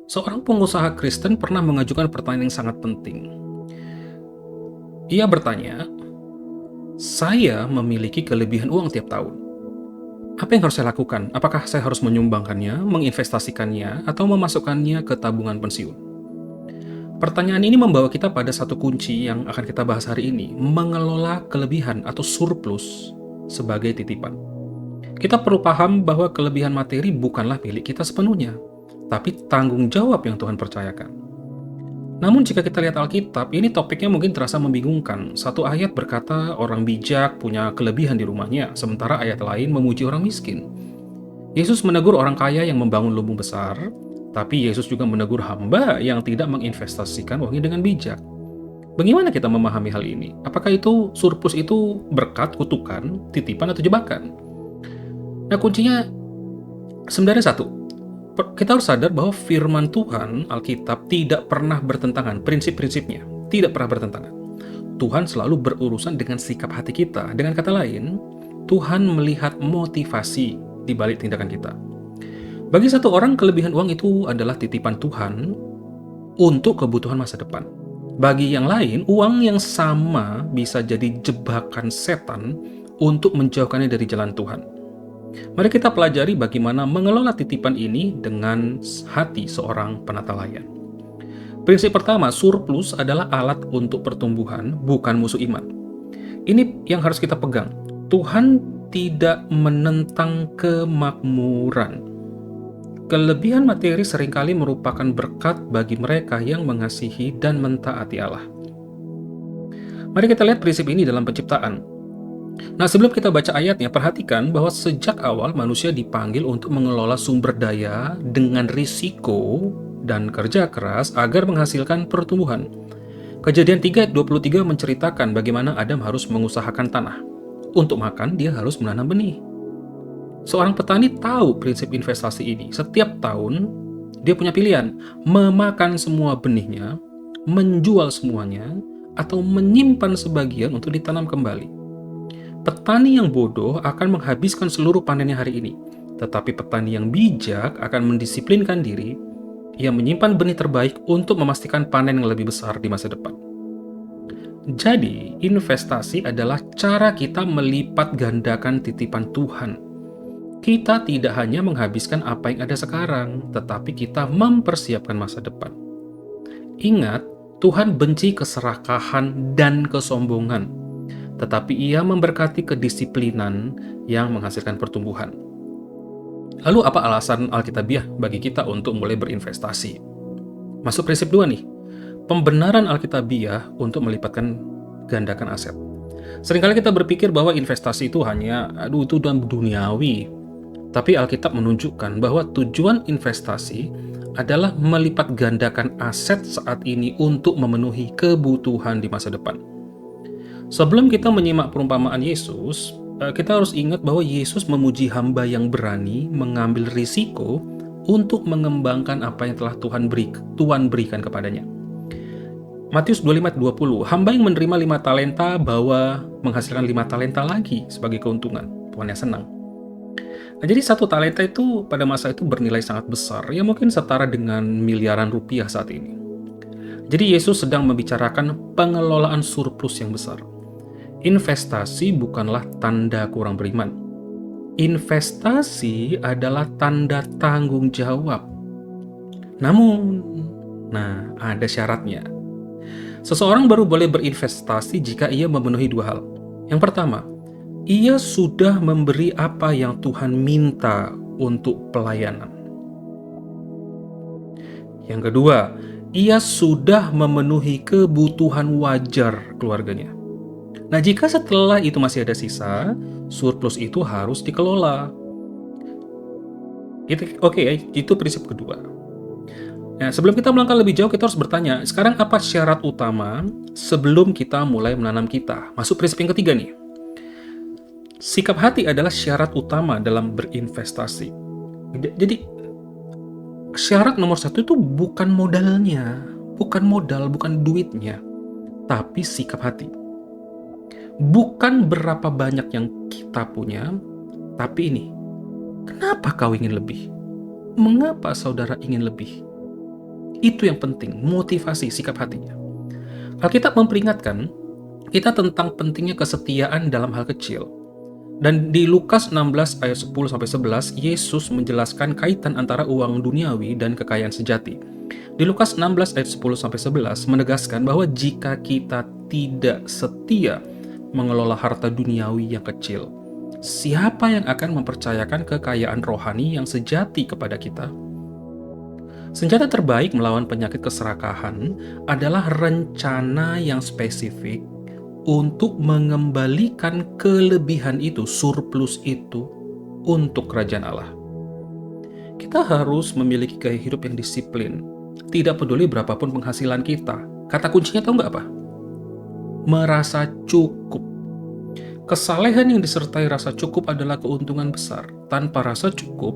Seorang pengusaha Kristen pernah mengajukan pertanyaan yang sangat penting. Ia bertanya, "Saya memiliki kelebihan uang tiap tahun. Apa yang harus saya lakukan? Apakah saya harus menyumbangkannya, menginvestasikannya, atau memasukkannya ke tabungan pensiun?" Pertanyaan ini membawa kita pada satu kunci yang akan kita bahas hari ini, mengelola kelebihan atau surplus sebagai titipan. Kita perlu paham bahwa kelebihan materi bukanlah milik kita sepenuhnya, tapi tanggung jawab yang Tuhan percayakan. Namun jika kita lihat Alkitab, ini topiknya mungkin terasa membingungkan. Satu ayat berkata orang bijak punya kelebihan di rumahnya, sementara ayat lain memuji orang miskin. Yesus menegur orang kaya yang membangun lumbung besar, tapi Yesus juga menegur hamba yang tidak menginvestasikan uangnya dengan bijak. Bagaimana kita memahami hal ini? Apakah itu surplus itu berkat, kutukan, titipan, atau jebakan? Nah, kuncinya sebenarnya satu. Kita harus sadar bahwa firman Tuhan, Alkitab, tidak pernah bertentangan, prinsip-prinsipnya tidak pernah bertentangan. Tuhan selalu berurusan dengan sikap hati kita. Dengan kata lain, Tuhan melihat motivasi di balik tindakan kita. Bagi satu orang, kelebihan uang itu adalah titipan Tuhan untuk kebutuhan masa depan. Bagi yang lain, uang yang sama bisa jadi jebakan setan untuk menjauhkannya dari jalan Tuhan. Mari kita pelajari bagaimana mengelola titipan ini dengan hati seorang penata layan. Prinsip pertama, surplus adalah alat untuk pertumbuhan, bukan musuh iman. Ini yang harus kita pegang. Tuhan tidak menentang kemakmuran. Kelebihan materi seringkali merupakan berkat bagi mereka yang mengasihi dan mentaati Allah. Mari kita lihat prinsip ini dalam penciptaan. Nah, sebelum kita baca ayatnya, perhatikan bahwa sejak awal manusia dipanggil untuk mengelola sumber daya dengan risiko dan kerja keras agar menghasilkan pertumbuhan. Kejadian 3 ayat 23 menceritakan bagaimana Adam harus mengusahakan tanah. Untuk makan, dia harus menanam benih. Seorang petani tahu prinsip investasi ini. Setiap tahun, dia punya pilihan, memakan semua benihnya, menjual semuanya, atau menyimpan sebagian untuk ditanam kembali. Petani yang bodoh akan menghabiskan seluruh panennya hari ini, tetapi petani yang bijak akan mendisiplinkan diri. Ia menyimpan benih terbaik untuk memastikan panen yang lebih besar di masa depan. Jadi, investasi adalah cara kita melipat gandakan titipan Tuhan. Kita tidak hanya menghabiskan apa yang ada sekarang, tetapi kita mempersiapkan masa depan. Ingat, Tuhan benci keserakahan dan kesombongan, tetapi Ia memberkati kedisiplinan yang menghasilkan pertumbuhan. Lalu apa alasan Alkitabiah bagi kita untuk mulai berinvestasi? Masuk prinsip 2 nih, pembenaran Alkitabiah untuk melipatkan gandakan aset. Seringkali kita berpikir bahwa investasi itu hanya, itu dan duniawi. Tapi Alkitab menunjukkan bahwa tujuan investasi adalah melipat gandakan aset saat ini untuk memenuhi kebutuhan di masa depan. Sebelum kita menyimak perumpamaan Yesus, kita harus ingat bahwa Yesus memuji hamba yang berani mengambil risiko untuk mengembangkan apa yang telah Tuhan berikan kepadanya. Matius 25 ayat 20, hamba yang menerima 5 talenta bawa menghasilkan 5 talenta lagi sebagai keuntungan. Tuhannya senang. Nah, jadi 1 talenta itu pada masa itu bernilai sangat besar, ya mungkin setara dengan miliaran rupiah saat ini. Jadi Yesus sedang membicarakan pengelolaan surplus yang besar. Investasi bukanlah tanda kurang beriman. Investasi adalah tanda tanggung jawab. Namun, ada syaratnya. Seseorang baru boleh berinvestasi jika ia memenuhi 2 hal. Yang pertama, ia sudah memberi apa yang Tuhan minta untuk pelayanan. Yang kedua, ia sudah memenuhi kebutuhan wajar keluarganya. Nah, jika setelah itu masih ada sisa, surplus itu harus dikelola. Itu prinsip kedua. Nah, sebelum kita melangkah lebih jauh, kita harus bertanya, sekarang apa syarat utama sebelum kita mulai menanam kita? Masuk prinsip yang ketiga nih. Sikap hati adalah syarat utama dalam berinvestasi. Jadi, syarat nomor 1 itu bukan modalnya, bukan modal, bukan duitnya, tapi sikap hati. Bukan berapa banyak yang kita punya, tapi ini, kenapa kau ingin lebih? Mengapa saudara ingin lebih? Itu yang penting, motivasi sikap hatinya. Alkitab memperingatkan kita tentang pentingnya kesetiaan dalam hal kecil. Dan di Lukas 16 ayat 10-11, Yesus menjelaskan kaitan antara uang duniawi dan kekayaan sejati. Di Lukas 16 ayat 10-11 menegaskan bahwa jika kita tidak setia mengelola harta duniawi yang kecil, siapa yang akan mempercayakan kekayaan rohani yang sejati kepada kita? Senjata terbaik melawan penyakit keserakahan adalah rencana yang spesifik untuk mengembalikan kelebihan itu, surplus itu, untuk kerajaan Allah. Kita harus memiliki gaya hidup yang disiplin, tidak peduli berapapun penghasilan kita. Kata kuncinya tahu nggak apa? Merasa cukup. Kesalehan yang disertai rasa cukup adalah keuntungan besar. Tanpa rasa cukup,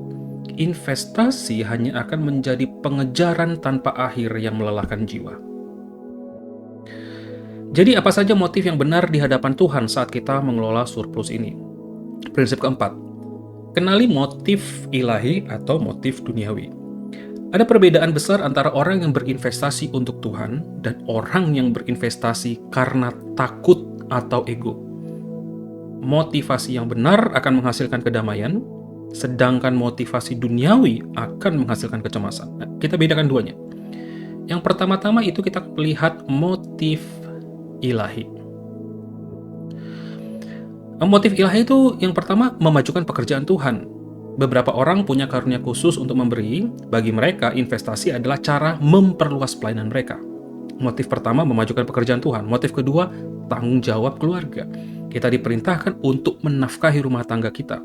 investasi hanya akan menjadi pengejaran tanpa akhir yang melelahkan jiwa. Jadi apa saja motif yang benar di hadapan Tuhan saat kita mengelola surplus ini? Prinsip keempat, kenali motif ilahi atau motif duniawi. Ada perbedaan besar antara orang yang berinvestasi untuk Tuhan dan orang yang berinvestasi karena takut atau ego. Motivasi yang benar akan menghasilkan kedamaian, sedangkan motivasi duniawi akan menghasilkan kecemasan. Nah, kita bedakan duanya. Yang pertama-tama itu kita melihat motif ilahi. Motif ilahi itu yang pertama memajukan pekerjaan Tuhan. Beberapa orang punya karunia khusus untuk memberi. Bagi mereka, investasi adalah cara memperluas pelayanan mereka. Motif pertama memajukan pekerjaan Tuhan. Motif kedua, tanggung jawab keluarga. Kita diperintahkan untuk menafkahi rumah tangga kita,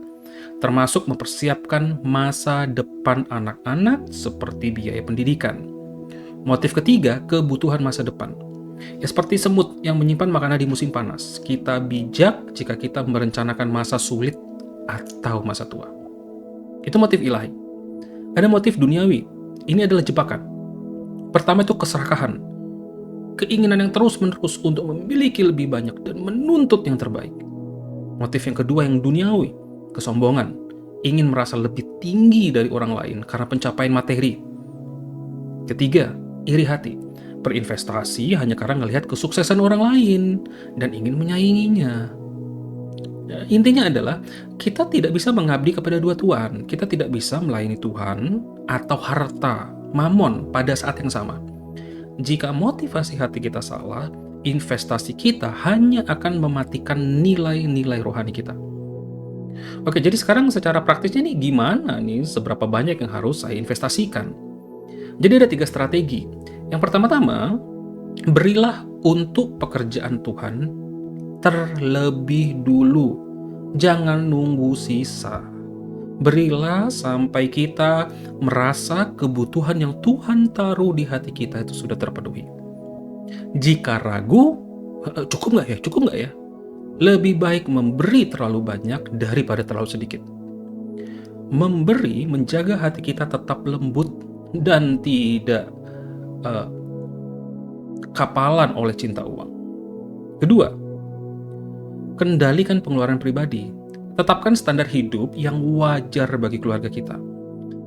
termasuk mempersiapkan masa depan anak-anak seperti biaya pendidikan. Motif ketiga, kebutuhan masa depan. Ya seperti semut yang menyimpan makanan di musim panas. Kita bijak jika kita merencanakan masa sulit atau masa tua. Itu motif ilahi. Ada motif duniawi. Ini adalah jebakan. Pertama itu keserakahan. Keinginan yang terus-menerus untuk memiliki lebih banyak dan menuntut yang terbaik. Motif yang kedua yang duniawi. Kesombongan. Ingin merasa lebih tinggi dari orang lain karena pencapaian materi. Ketiga, iri hati. Berinvestasi hanya karena melihat kesuksesan orang lain dan ingin menyainginya. Intinya adalah kita tidak bisa mengabdi kepada dua Tuhan. Kita tidak bisa melayani Tuhan atau harta, mamon pada saat yang sama. Jika motivasi hati kita salah, investasi kita hanya akan mematikan nilai-nilai rohani kita. Oke, jadi sekarang secara praktisnya nih gimana nih seberapa banyak yang harus saya investasikan? Jadi ada 3 strategi. Yang pertama-tama, berilah untuk pekerjaan Tuhan terlebih dulu. Jangan nunggu sisa. Berilah sampai kita merasa kebutuhan yang Tuhan taruh di hati kita itu sudah terpenuhi. Jika ragu, cukup nggak ya? Cukup nggak ya? Lebih baik memberi terlalu banyak daripada terlalu sedikit. Memberi menjaga hati kita tetap lembut dan tidak kapalan oleh cinta uang. Kedua, kendalikan pengeluaran pribadi. Tetapkan standar hidup yang wajar bagi keluarga kita.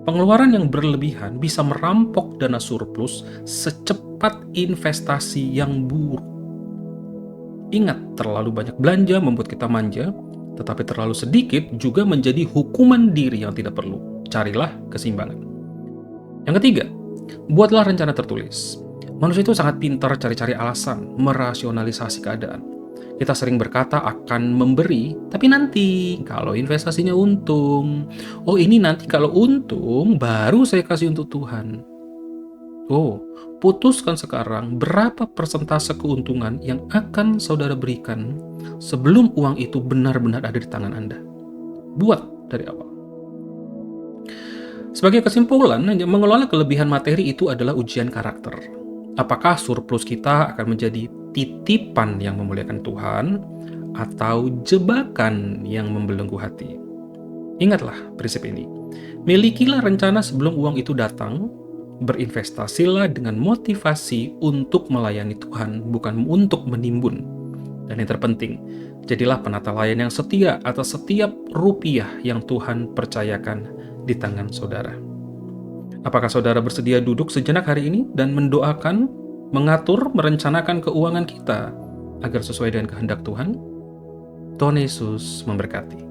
Pengeluaran yang berlebihan bisa merampok dana surplus secepat investasi yang buruk. Ingat, terlalu banyak belanja membuat kita manja, tetapi terlalu sedikit juga menjadi hukuman diri yang tidak perlu. Carilah keseimbangan. Yang ketiga, buatlah rencana tertulis. Manusia itu sangat pintar cari-cari alasan, merasionalisasi keadaan. Kita sering berkata akan memberi, tapi nanti kalau investasinya untung. Oh, ini nanti kalau untung baru saya kasih untuk Tuhan. Oh, putuskan sekarang berapa persentase keuntungan yang akan saudara berikan sebelum uang itu benar-benar ada di tangan Anda. Buat dari awal. Sebagai kesimpulan, mengelola kelebihan materi itu adalah ujian karakter. Apakah surplus kita akan menjadi titipan yang memuliakan Tuhan atau jebakan yang membelenggu hati? Ingatlah prinsip ini. Milikilah rencana sebelum uang itu datang. Berinvestasilah dengan motivasi untuk melayani Tuhan, bukan untuk menimbun. Dan yang terpenting, jadilah penata layan yang setia atas setiap rupiah yang Tuhan percayakan di tangan saudara. Apakah saudara bersedia duduk sejenak hari ini dan mendoakan, mengatur, merencanakan keuangan kita agar sesuai dengan kehendak Tuhan? Tuhan Yesus memberkati.